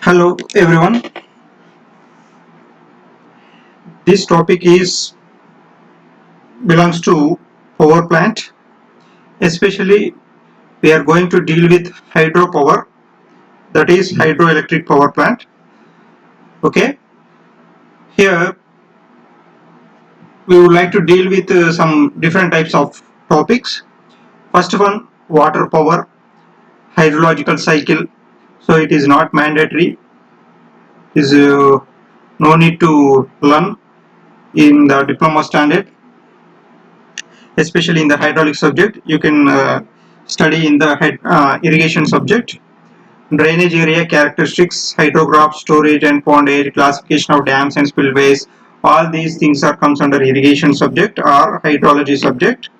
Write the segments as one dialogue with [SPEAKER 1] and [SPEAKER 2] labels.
[SPEAKER 1] Hello everyone. This topic is belongs to power plant. Especially we are going to deal with hydropower, that is hydroelectric power plant. Okay. Here we would like to deal with some different types of topics. First one, water power, hydrological cycle. So it is not mandatory. Is no need to learn in the diploma standard. Especially in the hydraulic subject, you can study in the irrigation subject. Drainage area characteristics, hydrograph, storage and pondage, classification of dams and spillways. All these things are comes under irrigation subject or hydrology subject.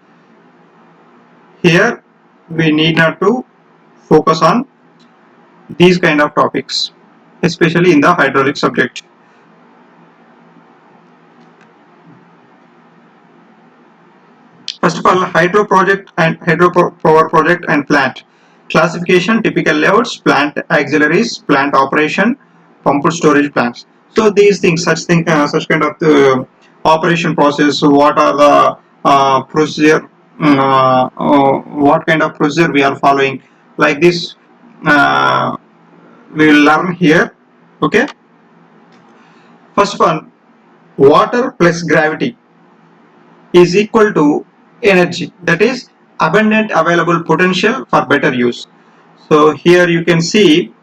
[SPEAKER 1] Here we need not to focus on these kind of topics, especially in the hydraulic subject. First of all, hydropower project and plant. Classification, typical layouts, plant auxiliaries, plant operation, pumped storage plants. So these things, such kind of operation process. What are the procedure? What kind of procedure we are following? Like this, uh, we will learn here. Okay. First one, water plus gravity is equal to energy, that is abundant available potential for better use. So here you can see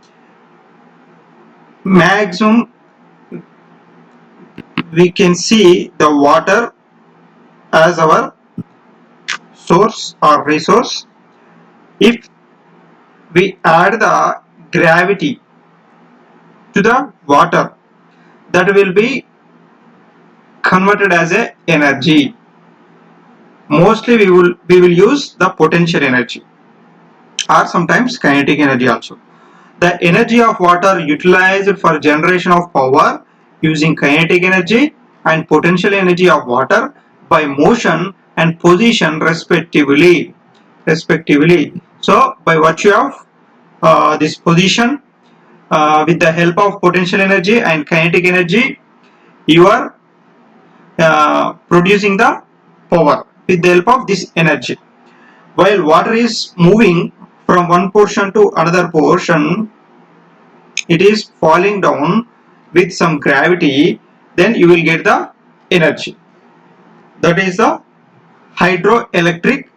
[SPEAKER 1] maximum, we can see the water as our source or resource. If we add the gravity to the water, that will be converted as a energy. Mostly we will use the potential energy or sometimes kinetic energy also. The energy of water utilized for generation of power using kinetic energy and potential energy of water by motion and position respectively. So by virtue of this position, with the help of potential energy and kinetic energy, you are producing the power with the help of this energy. While water is moving from one portion to another portion, it is falling down with some gravity, then you will get the energy. That is the hydroelectric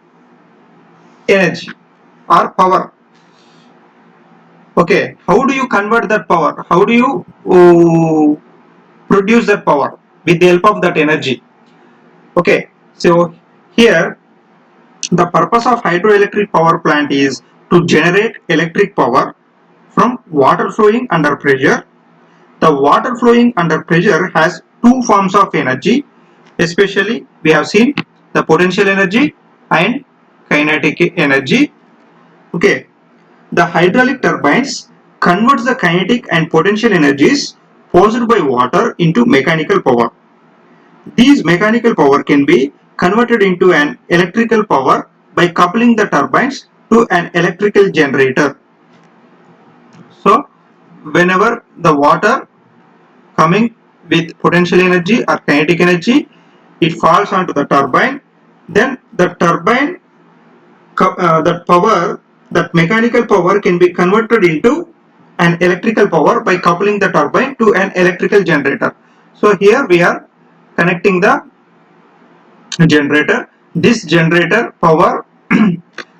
[SPEAKER 1] energy or power. Okay, how do you convert that power? How do you produce that power with the help of that energy? Okay, so here the purpose of hydroelectric power plant is to generate electric power from water flowing under pressure. The water flowing under pressure has two forms of energy, especially we have seen the potential energy and kinetic energy. Okay, the hydraulic turbines converts the kinetic and potential energies forced by water into mechanical power. These mechanical power can be converted into an electrical power by coupling the turbines to an electrical generator. So whenever the water coming with potential energy or kinetic energy, it falls onto the turbine. Then the turbine, that power, that mechanical power can be converted into an electrical power by coupling the turbine to an electrical generator. So here we are connecting the generator. This generator power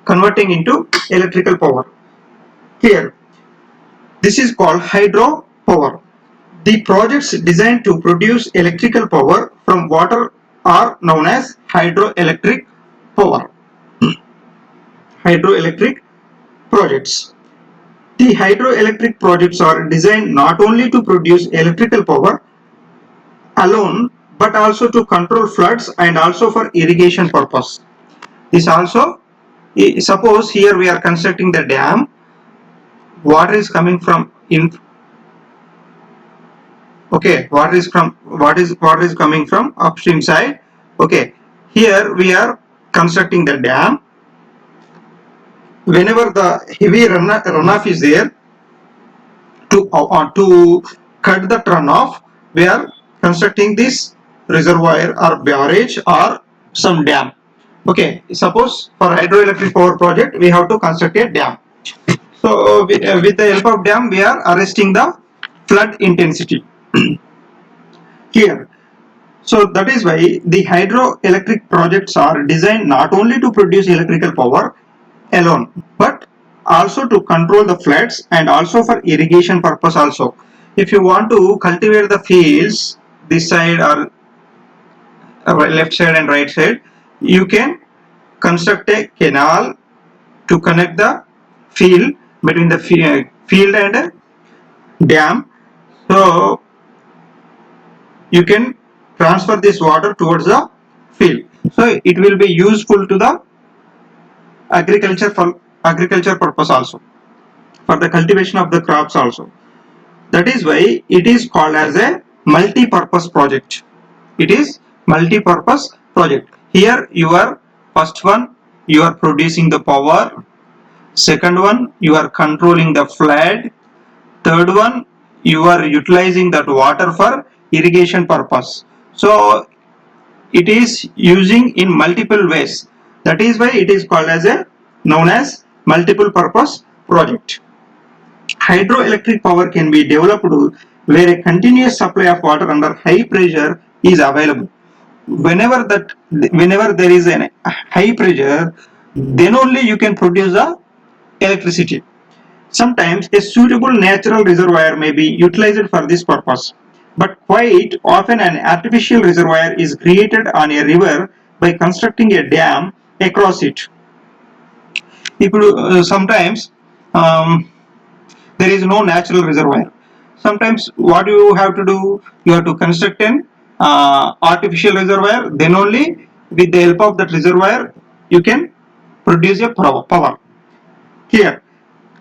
[SPEAKER 1] converting into electrical power. Here, this is called hydro power. The projects designed to produce electrical power from water are known as hydroelectric power. Hydroelectric projects. The hydroelectric projects are designed not only to produce electrical power alone but also to control floods and also for irrigation purpose. This also, suppose here we are constructing the dam, water is coming from in, okay, water is coming from upstream side. Okay, here we are constructing the dam. Whenever the heavy runoff is there, to cut the runoff, we are constructing this reservoir or barrage or some dam. Okay, suppose for hydroelectric power project we have to construct a dam. So with the help of dam we are arresting the flood intensity here. So that is why the hydroelectric projects are designed not only to produce electrical power alone, but also to control the floods and also for irrigation purpose also. If you want to cultivate the fields, this side or left side and right side, you can construct a canal to connect the field between the field and dam. So you can transfer this water towards the field. So it will be useful to the agriculture purpose also, for the cultivation of the crops also. That is why it is called as a multi-purpose project. It is multi-purpose project. Here you are first one you are producing the power, second one you are controlling the flood, third one you are utilizing that water for irrigation purpose. So it is using in multiple ways. That is why it is called as a known as multiple purpose project. Hydroelectric power can be developed where a continuous supply of water under high pressure is available. Whenever there is a high pressure, then only you can produce the electricity. Sometimes a suitable natural reservoir may be utilized for this purpose, but quite often an artificial reservoir is created on a river by constructing a dam across it. Sometimes there is no natural reservoir. Sometimes what you have to do, you have to construct an artificial reservoir, then only with the help of that reservoir you can produce a power. Here,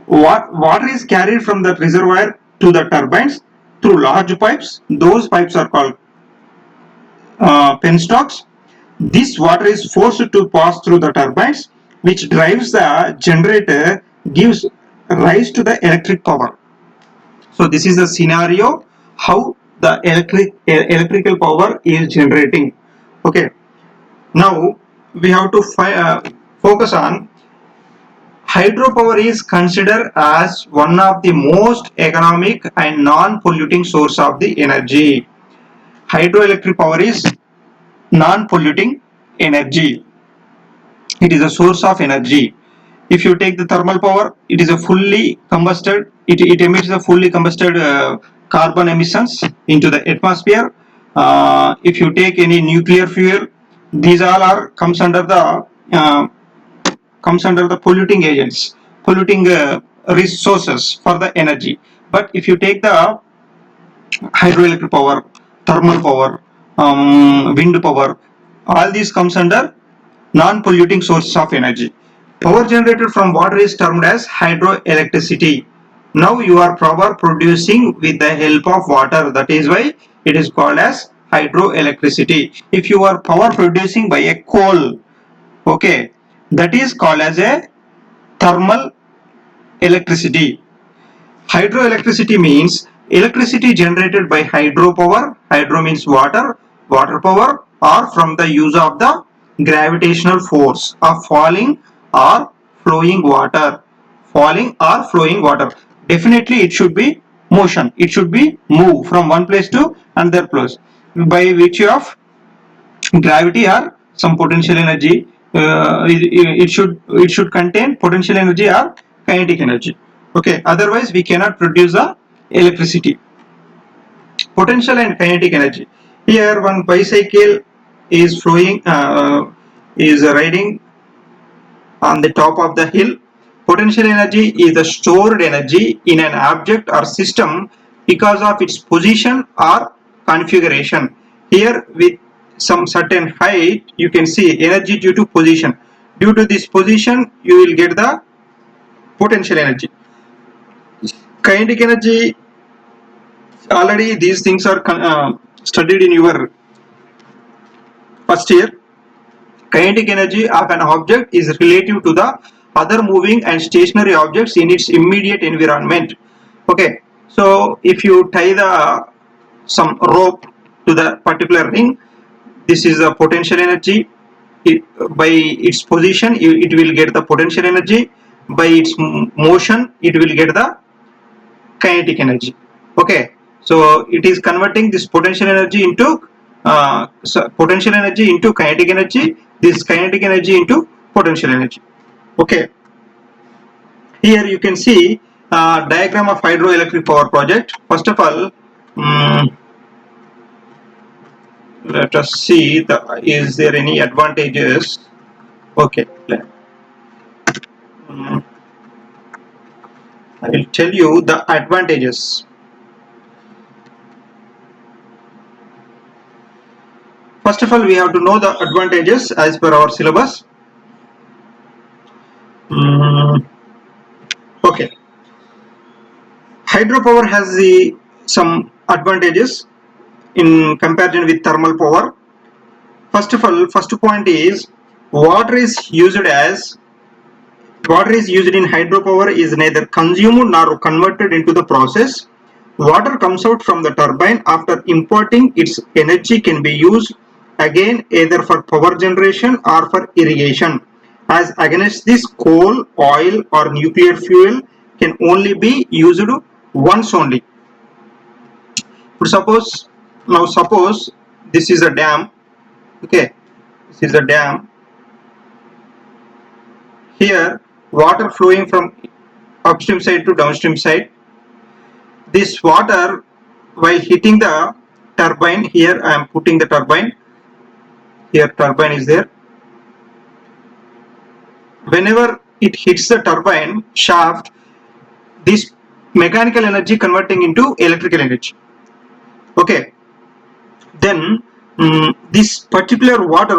[SPEAKER 1] water is carried from the reservoir to the turbines through large pipes. Those pipes are called penstocks. This water is forced to pass through the turbines, which drives the generator, gives rise to the electric power. So this is the scenario how the electrical power is generating. Okay. Now we have to focus on hydropower is considered as one of the most economic and non-polluting source of the energy. Hydroelectric power is non-polluting energy. It is a source of energy. If you take the thermal power, it is a fully combusted, it emits the fully combusted carbon emissions into the atmosphere. If you take any nuclear fuel, these all are comes under the polluting agents, polluting resources for the energy. But if you take the hydroelectric power, thermal power, wind power, all these comes under non-polluting sources of energy. Power generated from water is termed as hydroelectricity. Now you are power producing with the help of water. That is why it is called as hydroelectricity. If you are power producing by a coal, okay, that is called as a thermal electricity. Hydroelectricity means electricity generated by hydropower. Hydro means water, water power, or from the use of the gravitational force of falling or flowing water. Falling or flowing water. Definitely it should be motion. It should be move from one place to another place by virtue of gravity or some potential energy. It should contain potential energy or kinetic energy. Okay, otherwise we cannot produce the electricity. Potential and kinetic energy. Here one bicycle is flowing, is riding on the top of the hill. Potential energy is the stored energy in an object or system because of its position or configuration. Here with some certain height you can see energy due to position. Due to this position you will get the potential energy. Kinetic energy, already these things are studied in your first year. Kinetic energy of an object is relative to the other moving and stationary objects in its immediate environment. Okay, So if you tie some rope to the particular ring, this is the potential energy. By its position, it will get the potential energy. By its motion, it will get the kinetic energy. Okay, so it is converting this potential energy into potential energy into kinetic energy. This kinetic energy into potential energy. Okay, here you can see diagram of hydroelectric power project. First of all, let us see is there any advantages. Okay, um, I will tell you the advantages. First of all, we have to know the advantages as per our syllabus. Okay, hydropower has some advantages in comparison with thermal power. First of all, first point is water is used as water is used in hydropower is neither consumed nor converted into the process. Water comes out from the turbine after importing its energy can be used again either for power generation or for irrigation. As against this, coal, oil or nuclear fuel can only be used once only. Suppose suppose this is a dam. Okay, this is a dam. Here water flowing from upstream side to downstream side. This water while hitting the turbine, here I am putting the turbine, here turbine is there. Whenever it hits the turbine shaft, this mechanical energy converting into electrical energy. Okay, then this particular water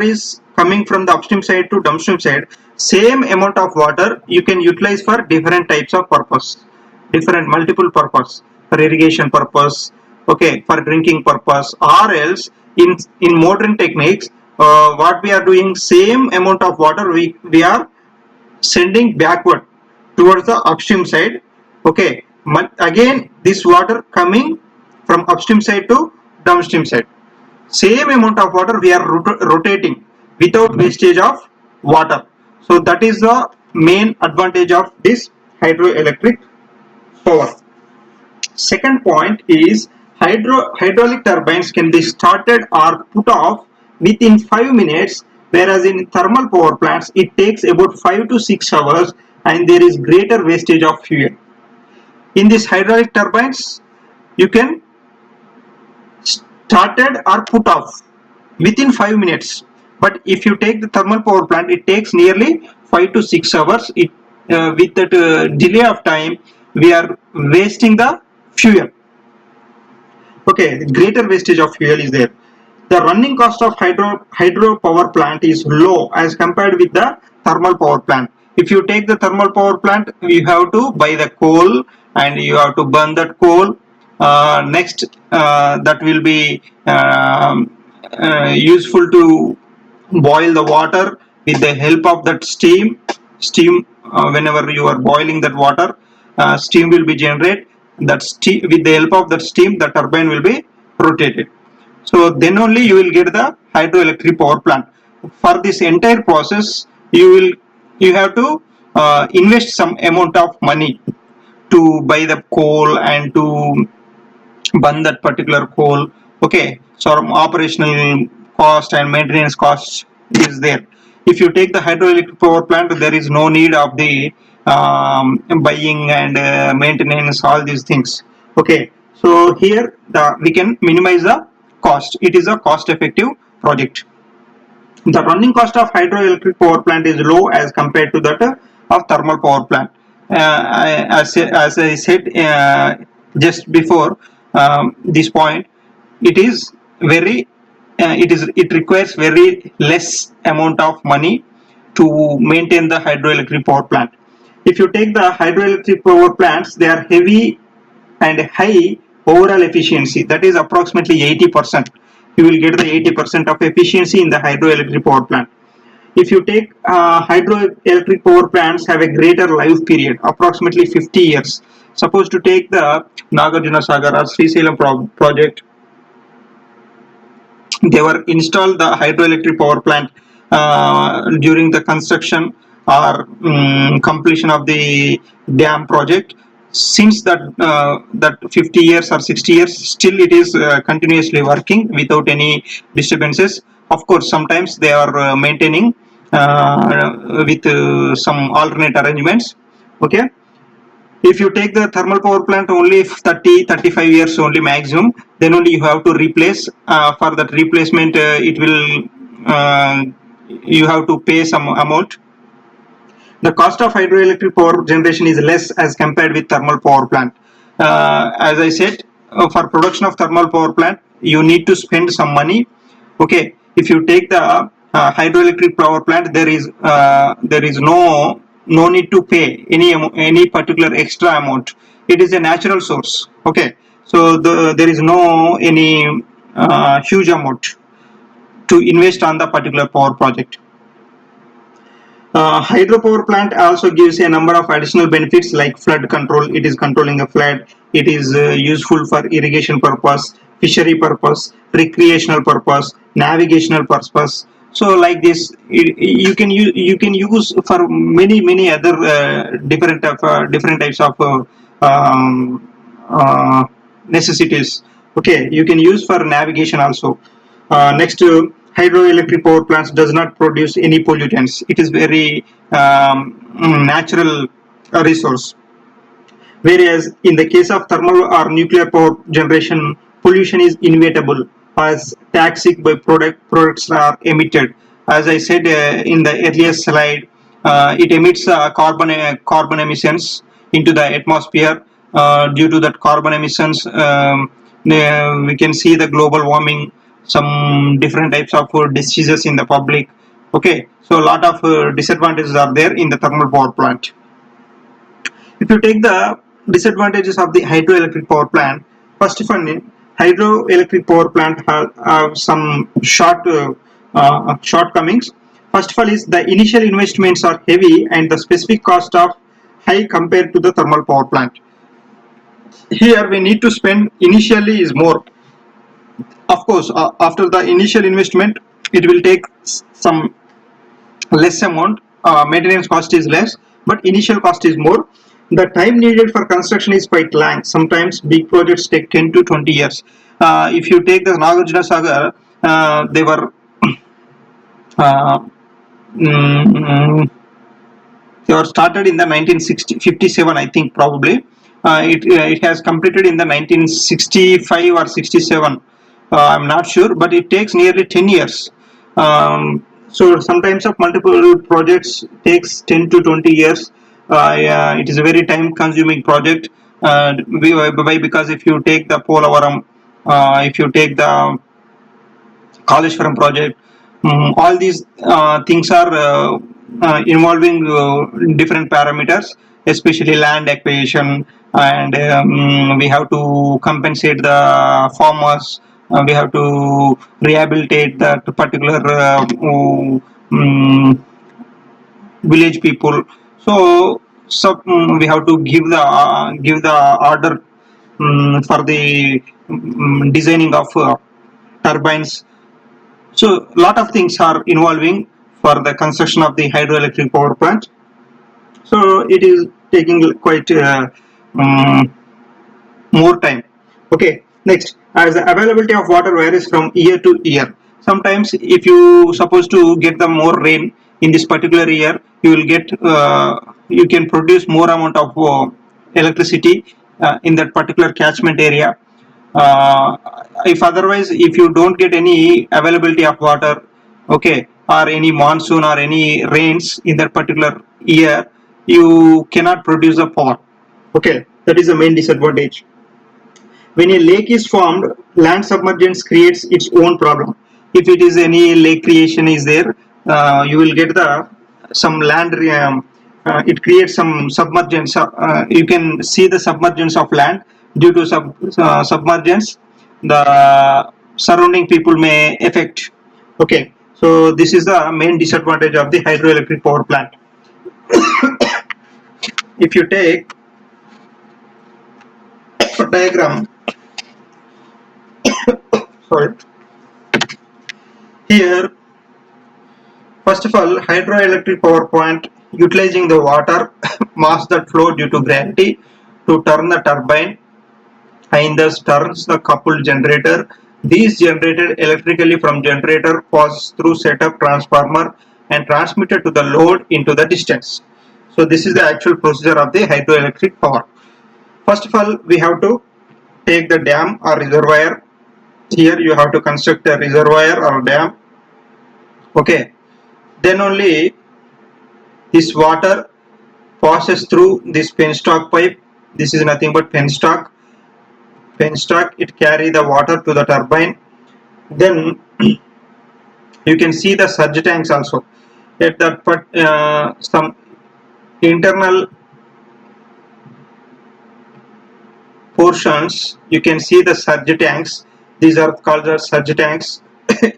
[SPEAKER 1] is coming from the upstream side to downstream side, same amount of water you can utilize for different types of purpose, different multiple purpose, for irrigation purpose, okay, for drinking purpose, or else in modern techniques, what we are doing, same amount of water we are sending backward towards the upstream side. Okay, again this water coming from upstream side to downstream side, same amount of water we are rotating without wastage of water. So that is the main advantage of this hydroelectric power. Second point is hydraulic turbines can be started or put off within 5 minutes, whereas in thermal power plants it takes about 5 to 6 hours and there is greater wastage of fuel. In these hydraulic turbines, you can started or put off within 5 minutes, but if you take the thermal power plant it takes nearly 5 to 6 hours. With that delay of time we are wasting the fuel. Okay, greater wastage of fuel is there. The running cost of hydro power plant is low as compared with the thermal power plant. If you take the thermal power plant, you have to buy the coal and you have to burn that coal. Next, that will be useful to boil the water with the help of that steam. Whenever you are boiling that water, steam will be generated. That steam, with the help of that steam, the turbine will be rotated. So then only you will get the hydroelectric power plant. For this entire process, you have to invest some amount of money to buy the coal and to burn that particular coal. Okay, so operational cost and maintenance cost is there. If you take the hydroelectric power plant, there is no need of the buying and maintenance, all these things. Okay, so here we can minimize the cost. It is a cost effective project. The running cost of hydroelectric power plant is low as compared to that of thermal power plant. As I said just before this point, it is very it requires very less amount of money to maintain the hydroelectric power plant. If you take the hydroelectric power plants, they are heavy and high overall efficiency, that is approximately 80%. You will get the 80% of efficiency in the hydroelectric power plant. If you take hydroelectric power plants have a greater life period, approximately 50 years, suppose to take the Nagarjuna Sagar or Srisailam project, they were installed the hydroelectric power plant during the construction or completion of the dam project. Since that 50 years or 60 years, still it is continuously working without any disturbances. Of course, sometimes they are maintaining with some alternate arrangements. Okay, if you take the thermal power plant only 30-35 years only maximum, then only you have to replace. For that replacement, it will uh, you have to pay some amount. The cost of hydroelectric power generation is less as compared with thermal power plant. As I said, for production of thermal power plant, you need to spend some money. Okay, if you take the hydroelectric power plant, there is no need to pay any particular extra amount. It is a natural source. Okay, so there is no any huge amount to invest on the particular power project. Hydropower plant also gives a number of additional benefits like flood control. It is controlling a flood. It is useful for irrigation purpose, fishery purpose, recreational purpose, navigational purpose. So like this, you can use for many other different types of uh, necessities. Okay, you can use for navigation also. Next, hydroelectric power plants does not produce any pollutants. It is very natural resource. Whereas in the case of thermal or nuclear power generation, pollution is inevitable as toxic products are emitted. As I said in the earlier slide, it emits carbon emissions into the atmosphere. Due to that carbon emissions, we can see the global warming, some different types of diseases in the public. Okay, so a lot of disadvantages are there in the thermal power plant. If you take the disadvantages of the hydroelectric power plant, first of all, hydroelectric power plant have some shortcomings. First of all, is the initial investments are heavy and the specific cost of high compared to the thermal power plant. Here we need to spend initially is more. Of course, after the initial investment, it will take some less amount. Maintenance cost is less, but initial cost is more. The time needed for construction is quite long. Sometimes big projects take 10 to 20 years. If you take the Nagarjuna Sagar, they were uh, mm, they were started in the 1957, I think probably. It has completed in the 1965 or 67. I'm not sure, but it takes nearly 10 years. So sometimes of multiple projects takes 10 to 20 years. Yeah, it is a very time consuming project. Because if you take the Polavaram, if you take the Kaleshwaram project. All these things are involving different parameters, especially land acquisition, and we have to compensate the farmers. We have to rehabilitate that particular village people. So we have to give the order for the designing of turbines. So a lot of things are involving for the construction of the hydroelectric power plant. So it is taking quite um, more time. Okay, next, as the availability of water varies from year to year. Sometimes if you supposed to get the more rain in this particular year, you will get you can produce more amount of electricity in that particular catchment area. uh, if otherwise, if you don't get any availability of water, okay, or any monsoon or any rains in that particular year, you cannot produce the power. Okay, that is the main disadvantage. When a lake is formed, land submergence creates its own problem. If it is any lake creation is there, you will get the some land. It creates some submergence. You can see the submergence of land due to submergence. The surrounding people may affect. Okay, so this is the main disadvantage of the hydroelectric power plant. If you take diagram, sorry, here first of all, hydroelectric power plant utilizing the water mass that flow due to gravity to turn the turbine and thus turns the coupled generator. These generated electrically from generator passes through setup transformer and transmitted to the load into the distance. So this is the actual procedure of the hydroelectric power. First of all, we have to take the dam or reservoir. Here you have to construct a reservoir or dam. Okay. Then only this water passes through this penstock pipe. This is nothing but penstock. Penstock, it carry the water to the turbine. Then you can see the surge tanks also. At that some internal portions, you can see the surge tanks. These are called the surge tanks.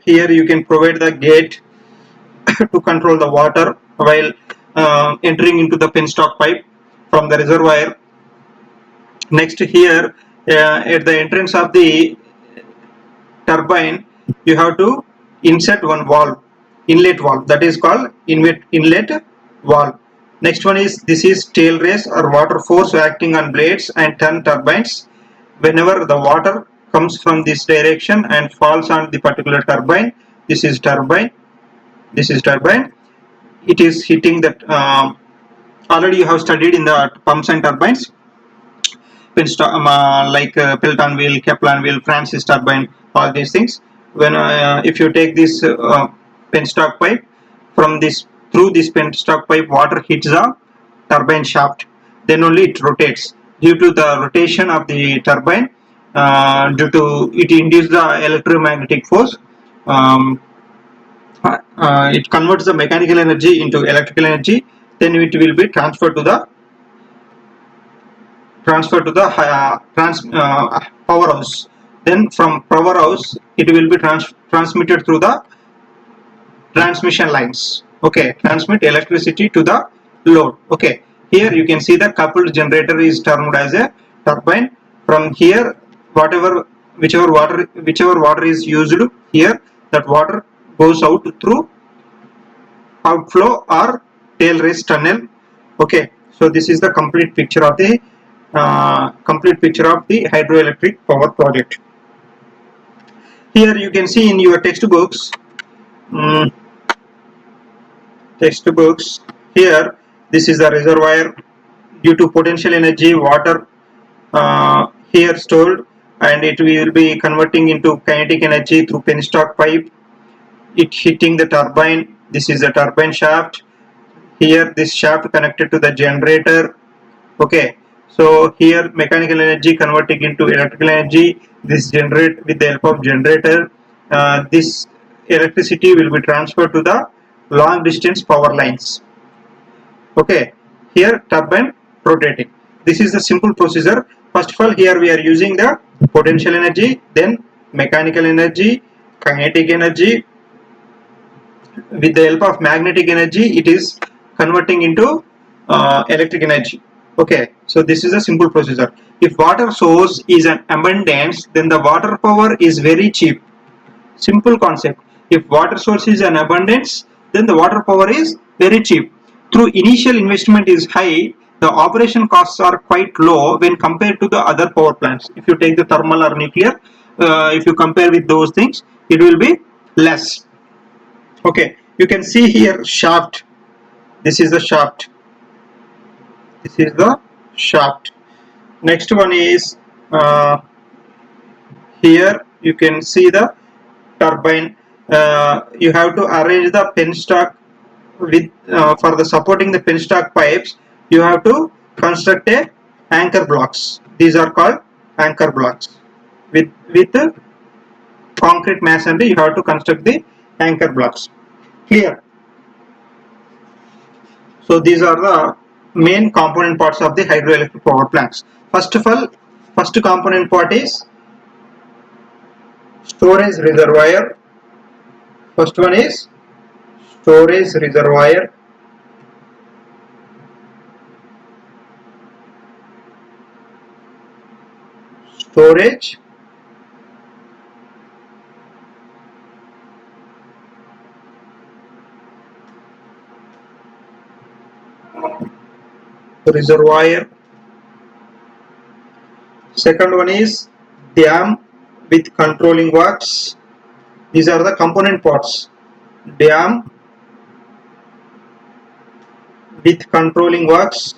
[SPEAKER 1] Here you can provide the gate to control the water while entering into the penstock pipe from the reservoir. Next here, at the entrance of the turbine, you have to insert one valve, inlet valve, that is called inlet valve. Next one is, this is tail race or water force acting on blades and turn turbines. Whenever the water comes from this direction and falls on the particular turbine, this is turbine, this is turbine, it is hitting that. Already you have studied in the pumps and turbines, like Pelton wheel, Kaplan wheel, Francis turbine, all these things. When if you take this penstock pipe, from this, through this penstock pipe, water hits the turbine shaft. Then only it rotates. Due to the rotation of the turbine, due to it induces the electromagnetic force. It converts the mechanical energy into electrical energy. Then it will be transferred to the powerhouse. Then from powerhouse, it will be transmitted through the transmission lines. Okay, transmit electricity to the load. Okay, here you can see the coupled generator is termed as a turbine. From here, whichever water is used here, that water goes out through outflow or tail race tunnel. Okay, so this is the complete picture of the hydroelectric power project. Here you can see in your textbooks, um, here this is the reservoir. Due to potential energy, water here stored, and it will be converting into kinetic energy through penstock pipe, it hitting the turbine. This is the turbine shaft. Here this shaft connected to the generator. Okay, so here mechanical energy converting into electrical energy. This generate with the help of generator. This electricity will be transferred to the long distance power lines. Okay, here turbine rotating. This is the simple procedure. First of all, here we are using the potential energy, then mechanical energy, kinetic energy. With the help of magnetic energy, it is converting into electric energy. Okay, so this is a simple procedure. If water source is an abundance, then the water power is very cheap. Simple concept. If water source is an abundance, then the water power is very cheap. Through initial investment is high, the operation costs are quite low when compared to the other power plants. If you take the thermal or nuclear, if you compare with those things, it will be less. Okay, you can see here shaft. This is the shaft. This is the shaft. Next one is here you can see the turbine. You have to arrange the penstock with for the supporting the penstock pipes. You have to construct a anchor blocks. These are called anchor blocks. With the concrete masonry, you have to construct the anchor blocks. Clear? So these are the main component parts of the hydroelectric power plants. First of all, first component part is storage reservoir. First one is storage reservoir. storage reservoir. Second one is dam with controlling works. These are the component parts. Dam with controlling works.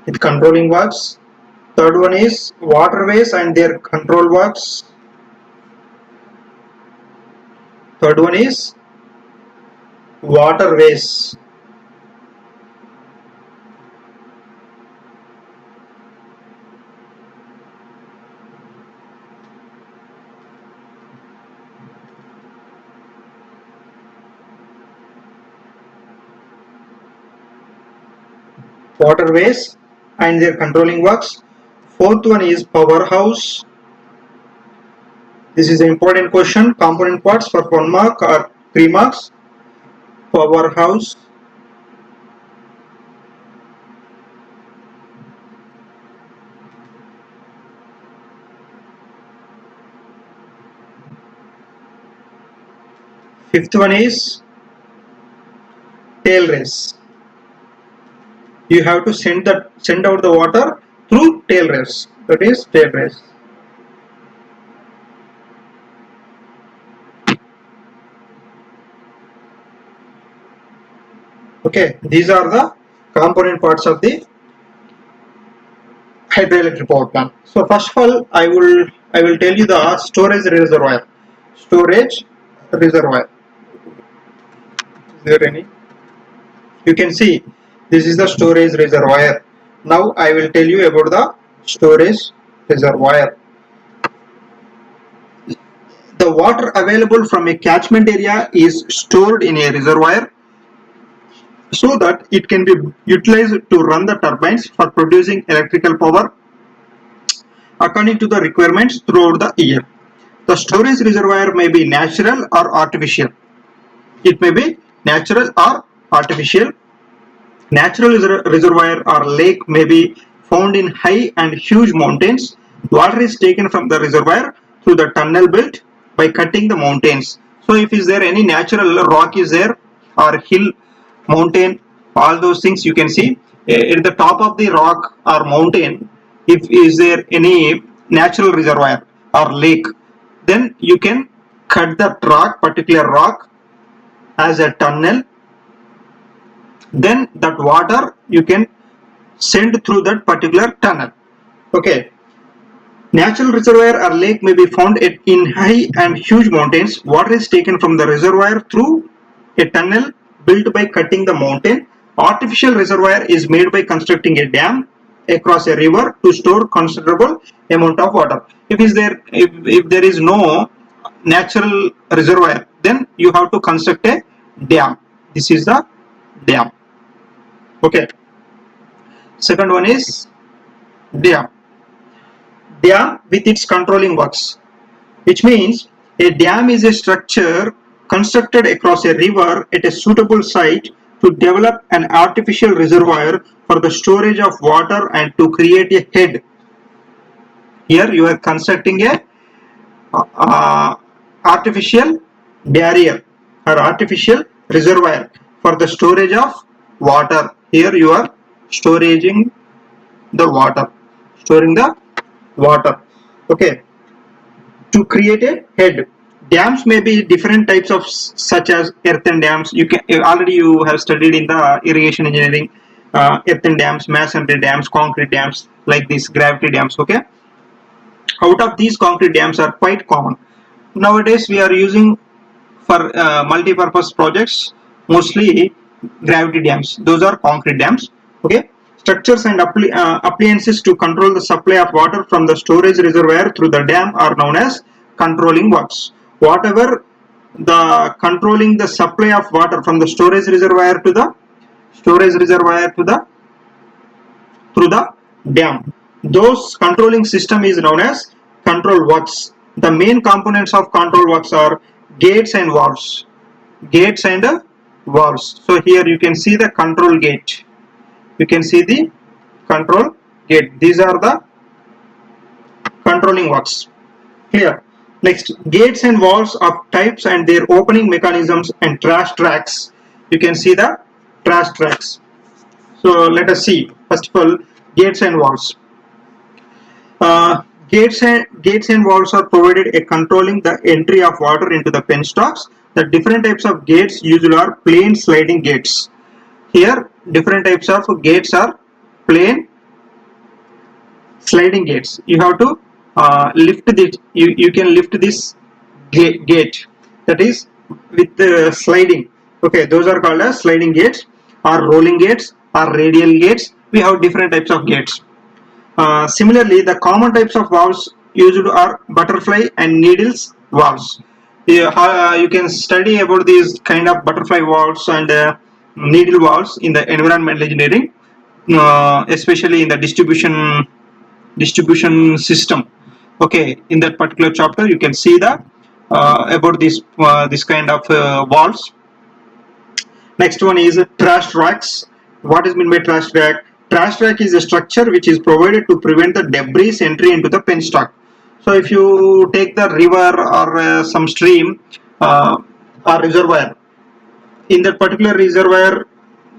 [SPEAKER 1] With controlling works. Third one is waterways and their control works. Third one is waterways. Waterways and their controlling works. Fourth one is powerhouse. This is an important question. Component parts for 1 mark or 3 marks. Powerhouse. Fifth one is tail race. You have to send out the water through tail race. That is tail race. Okay, these are the component parts of the hydroelectric power plant. So first of all, I will tell you the storage reservoir. Storage reservoir. Is there any? You can see this is the storage reservoir. Now I will tell you about the storage reservoir. The water available from a catchment area is stored in a reservoir so that it can be utilized to run the turbines for producing electrical power according to the requirements throughout the year. The storage reservoir may be natural or artificial. It may be natural or artificial. Natural reservoir or lake may be found in high and huge mountains. Water is taken from the reservoir through the tunnel built by cutting the mountains. So if is there any natural rock is there or hill, mountain, all those things you can see at the top of the rock or mountain, if is there any natural reservoir or lake, then you can cut that rock, particular rock as a tunnel, then that water you can send through that particular tunnel. Okay, natural reservoir or lake may be found in high and huge mountains. Water is taken from the reservoir through a tunnel built by cutting the mountain. Artificial reservoir is made by constructing a dam across a river to store considerable amount of water. If there is no natural reservoir, then you have to construct a dam. This is the dam. Okay, second one is dam. Dam with its controlling works, which means a dam is a structure constructed across a river at a suitable site to develop an artificial reservoir for the storage of water and to create a head. Here you are constructing a artificial barrier or artificial reservoir for the storage of water. Here you are storing the water. Okay, to create a head. Dams may be different types of such as earthen dams. You have studied in the irrigation engineering, earthen dams, masonry dams, concrete dams, like these gravity dams. Okay, out of these concrete dams are quite common nowadays. We are using for multi-purpose projects mostly gravity dams. Those are concrete dams. Okay, structures and appliances to control the supply of water from the storage reservoir through the dam are known as controlling works. Whatever the controlling the supply of water from the storage reservoir to the storage reservoir to the through the dam. Those controlling system is known as control works. The main components of control works are gates and valves. Gates and valves. So here you can see the control gate. You can see the control gate. These are the controlling works. Clear. Next, gates and valves of types and their opening mechanisms and trash tracks. You can see the trash tracks. So let us see. First of all, gates and valves. Gates and valves are provided a controlling the entry of water into the penstocks. The different types of gates usually are plain sliding gates. Here, different types of gates are plain sliding gates. You have to lift this. You can lift this gate. That is with the sliding. Okay, those are called as sliding gates, or rolling gates, or radial gates. We have different types of gates. Similarly, the common types of valves used are butterfly and needles valves. You can study about these kind of butterfly valves and needle valves in the environmental engineering, especially in the distribution system. Okay, in that particular chapter, you can see the about this kind of valves. Next one is trash racks. What is meant by trash rack? Trash rack is a structure which is provided to prevent the debris entry into the penstock. So if you take the river or some stream or reservoir, in that particular reservoir,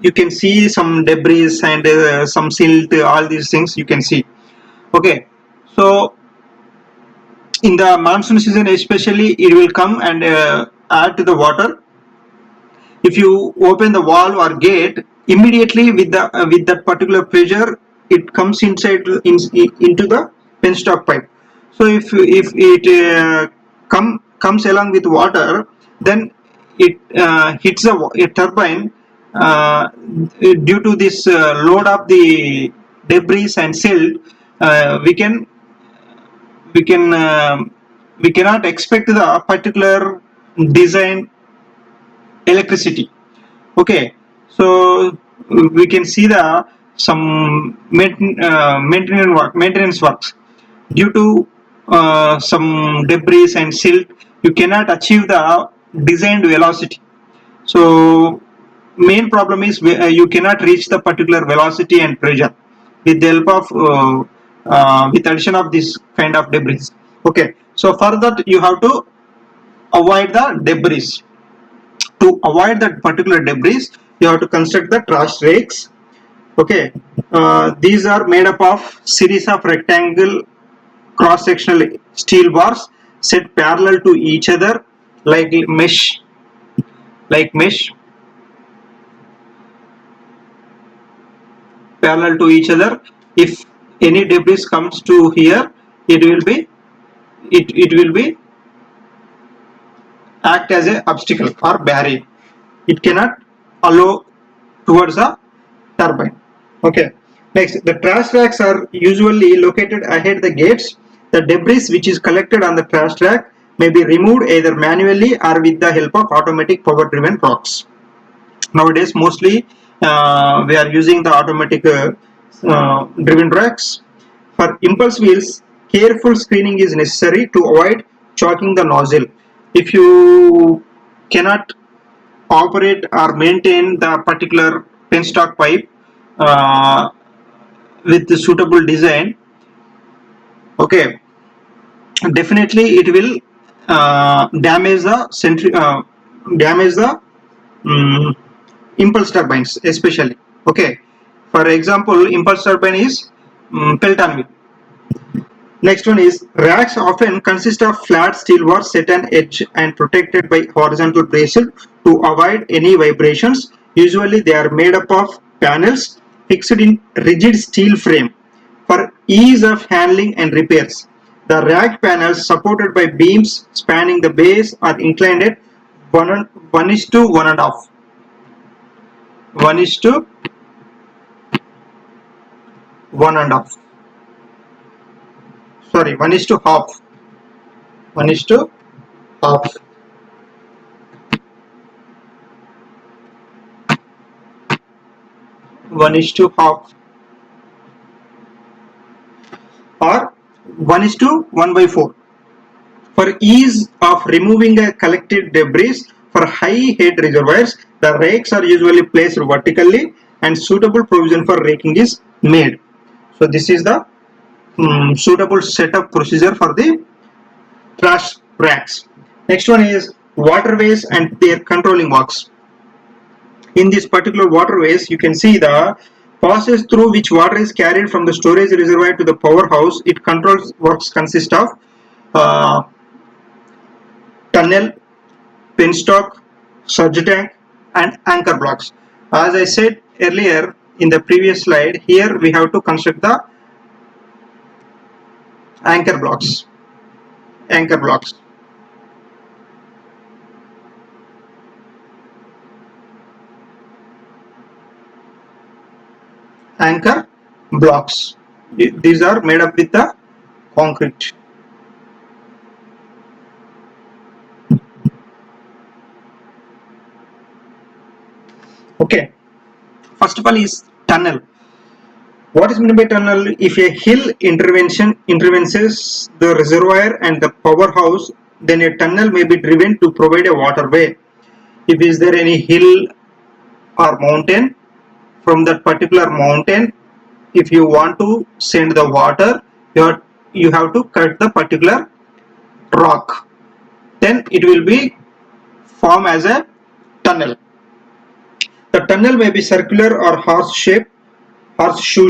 [SPEAKER 1] you can see some debris and some silt, all these things you can see. Okay, so in the monsoon season especially, it will come and add to the water. If you open the valve or gate, immediately with that particular pressure, it comes into the penstock pipe. So if it comes along with water, then it hits a turbine. Due to this load of the debris and silt, we can we can we cannot expect the particular design electricity. Okay, so we can see the some maintenance works due to some debris and silt. You cannot achieve the designed velocity. So main problem is you cannot reach the particular velocity and pressure with the help of with addition of this kind of debris. Okay, so for that you have to avoid the debris. To avoid that particular debris, you have to construct the trash rakes. Okay, these are made up of series of rectangle cross-sectional steel bars set parallel to each other like mesh parallel to each other. If any debris comes to here, it will be it will be act as a obstacle or barrier. It cannot allow towards the turbine. Okay. Next, the trash racks are usually located ahead the gates. The debris which is collected on the trash rack may be removed either manually or with the help of automatic power-driven rocks. Nowadays, mostly we are using the automatic driven racks. For impulse wheels, careful screening is necessary to avoid choking the nozzle. If you cannot operate or maintain the particular penstock pipe uh, with the suitable design, okay, definitely it will damage the um, impulse turbines especially. Okay, for example, impulse turbine is Pelton wheel. Next one is racks often consist of flat steel bars set on edge and protected by horizontal braces to avoid any vibrations. Usually they are made up of panels fixed in rigid steel frame for ease of handling and repairs. The rack panels supported by beams spanning the base are inclined at 1 is to 1 and half. 1 is to 1 and half. Sorry, 1 is to half. 1 is to half. 1 is to half or 1 is to 1 by 4. For ease of removing a collected debris for high head reservoirs, the rakes are usually placed vertically and suitable provision for raking is made. So this is the suitable setup procedure for the trash racks. Next one is waterways and their controlling works. In this particular waterways, you can see the passes through which water is carried from the storage reservoir to the powerhouse. It controls works consist of uh, tunnel, penstock, surge tank, and anchor blocks. As I said earlier in the previous slide, here we have to construct the anchor blocks. Anchor blocks. Anchor blocks. These are made up with the concrete. Okay. First of all is tunnel. What is meant by tunnel? If a hill intervenes the reservoir and the powerhouse, then a tunnel may be driven to provide a waterway. If is there any hill or mountain, from that particular mountain, if you want to send the water, you have to cut the particular rock. Then it will be form as a tunnel. The tunnel may be circular or horseshoe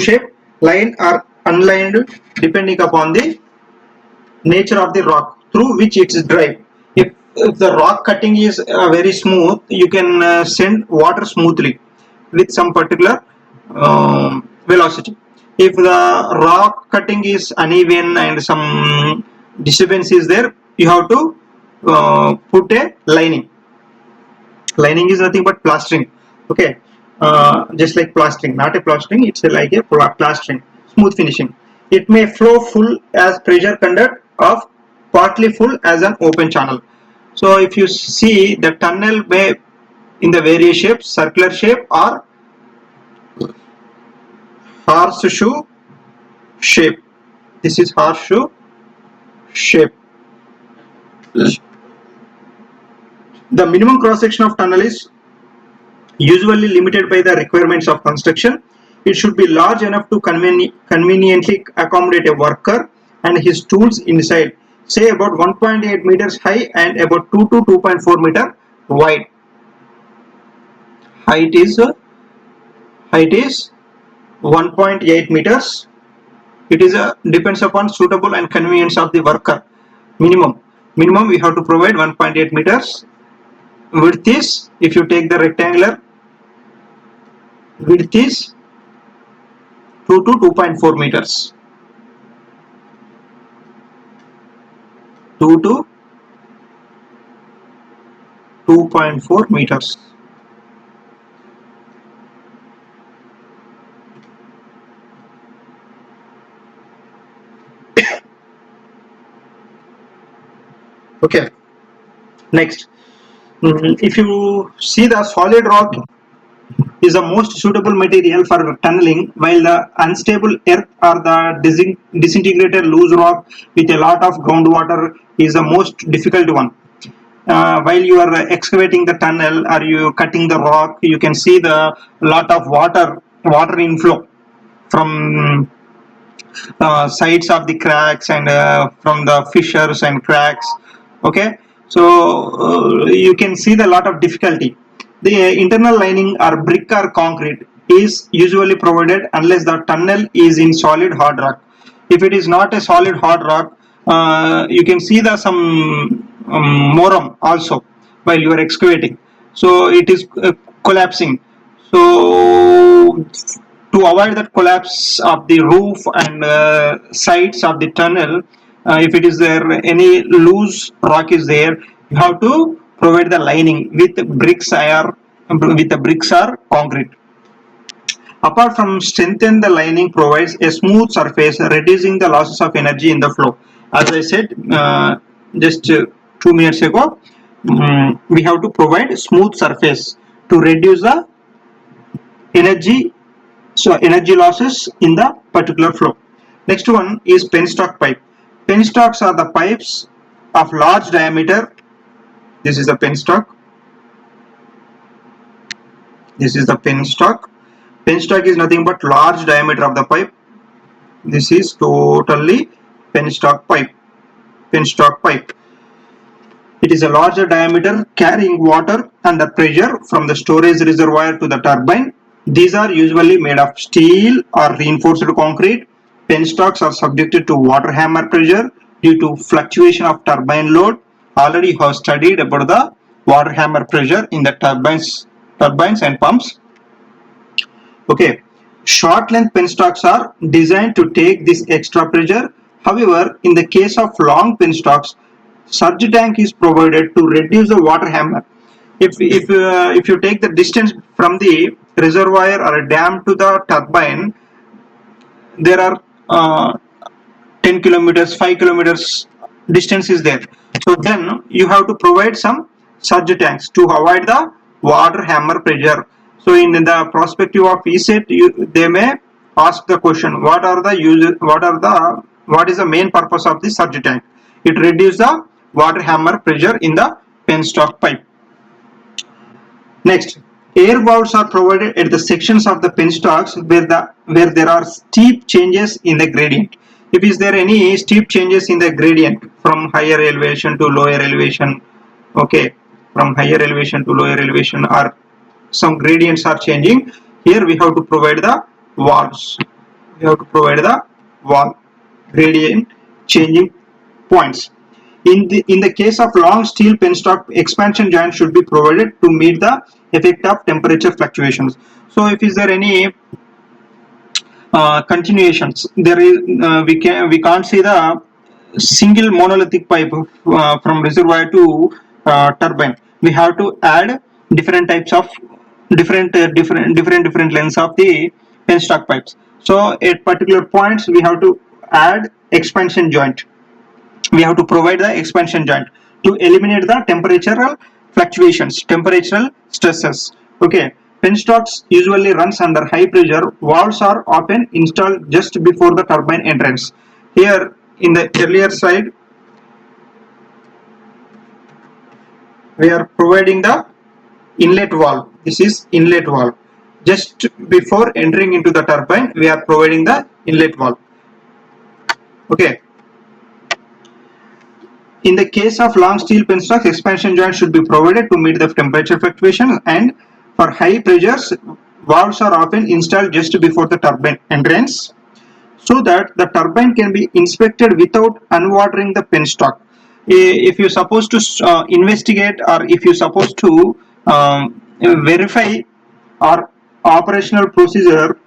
[SPEAKER 1] shape, line or unlined depending upon the nature of the rock through which it is drive. If the rock cutting is very smooth, you can send water smoothly with some particular velocity. If the rock cutting is uneven and some disturbance is there, you have to put a lining. Lining is nothing but plastering. Okay, just like plastering, not a plastering, it's like a plastering, smooth finishing. It may flow full as pressure conduct of partly full as an open channel. So if you see the tunnel may in the various shapes, circular shape or horseshoe shape. This is horseshoe shape. The minimum cross section of tunnel is usually limited by the requirements of construction. It should be large enough to conveniently accommodate a worker and his tools inside, say about 1.8 meters high and about 2 to 2.4 meter wide. Height is 1.8 meters. It is depends upon suitable and convenience of the worker. Minimum we have to provide 1.8 meters. Width is, if you take the rectangular, width is 2 to 2.4 meters. 2 to 2.4 meters. Okay. Next, if you see, the solid rock is the most suitable material for tunneling, while the unstable earth or the disintegrated loose rock with a lot of groundwater is the most difficult one. While you are excavating the tunnel or you cutting the rock, you can see the lot of water inflow from sides of the cracks and from the fissures and cracks. Okay, so you can see the lot of difficulty. The internal lining or brick or concrete is usually provided unless the tunnel is in solid hard rock. If it is not a solid hard rock, you can see the some morum also while you are excavating, so it is collapsing. So to avoid that collapse of the roof and sides of the tunnel, if it is there any loose rock is there, you have to provide the lining with bricks or concrete. Apart from strengthen, the lining provides a smooth surface, reducing the losses of energy in the flow. As I said just 2 minutes ago, we have to provide smooth surface to reduce the energy so energy losses in the particular flow. Next one is penstock pipe. Penstocks are the pipes of large diameter. This is the penstock. This is the penstock. Penstock is nothing but large diameter of the pipe. This is totally penstock pipe. Penstock pipe. It is a larger diameter carrying water under pressure from the storage reservoir to the turbine. These are usually made of steel or reinforced concrete. Penstocks are subjected to water hammer pressure due to fluctuation of turbine load. Already have studied about the water hammer pressure in the turbines and pumps. Okay, short length penstocks are designed to take this extra pressure. However, in the case of long penstocks, surge tank is provided to reduce the water hammer. If you take the distance from the reservoir or a dam to the turbine, there are 10 kilometers, 5 kilometers distance is there. So then you have to provide some surge tanks to avoid the water hammer pressure. So in the perspective of ESET, they may ask the question: what are the uses? What is the main purpose of the surge tank? It reduces the water hammer pressure in the penstock pipe. Next, air valves are provided at the sections of the penstocks where there are steep changes in the gradient. If is there any steep changes in the gradient from higher elevation to lower elevation, okay, from higher elevation to lower elevation, or some gradients are changing, here we have to provide the valves. We have to provide the valve gradient changing points. In the case of long steel penstock, expansion joint should be provided to meet the effect of temperature fluctuations. So if is there any continuations, there is we can't see the single monolithic pipe from reservoir to turbine. We have to add different types of different lengths of the penstock pipes. So at particular points we have to add expansion joint. We have to provide the expansion joint to eliminate the temperatural fluctuations, temperatural stresses. Okay, penstocks usually runs under high pressure. Valves are often installed just before the turbine entrance. Here in the earlier side, we are providing the inlet valve. This is inlet valve. Just before entering into the turbine, we are providing the inlet valve. Okay. In the case of long steel penstocks, expansion joints should be provided to meet the temperature fluctuation, and for high pressures, valves are often installed just before the turbine entrance so that the turbine can be inspected without unwatering the penstock. If you're supposed to investigate, or if you're supposed to verify or operational procedure,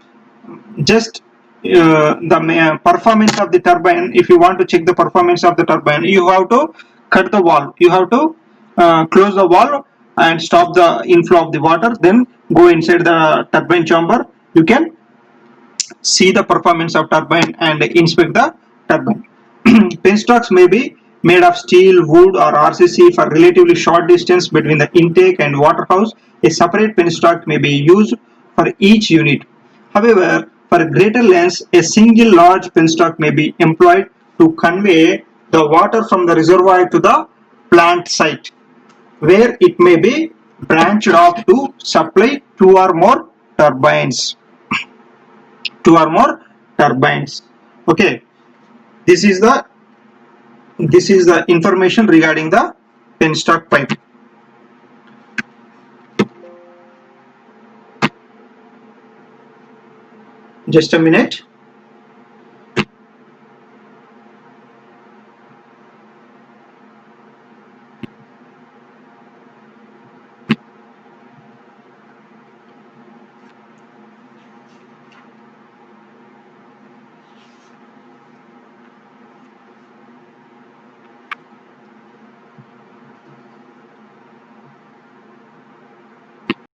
[SPEAKER 1] just the performance of the turbine. If you want to check the performance of the turbine, you have to cut the valve, you have to close the valve and stop the inflow of the water, then go inside the turbine chamber. You can see the performance of turbine and inspect the turbine. Penstocks may be made of steel, wood, or RCC. For relatively short distance between the intake and water house, a separate penstock may be used for each unit. However, for greater lengths, a single large penstock may be employed to convey the water from the reservoir to the plant site, where it may be branched off to supply turbines. Two or more turbines. Okay, this is the information regarding the penstock pipe. Just a minute.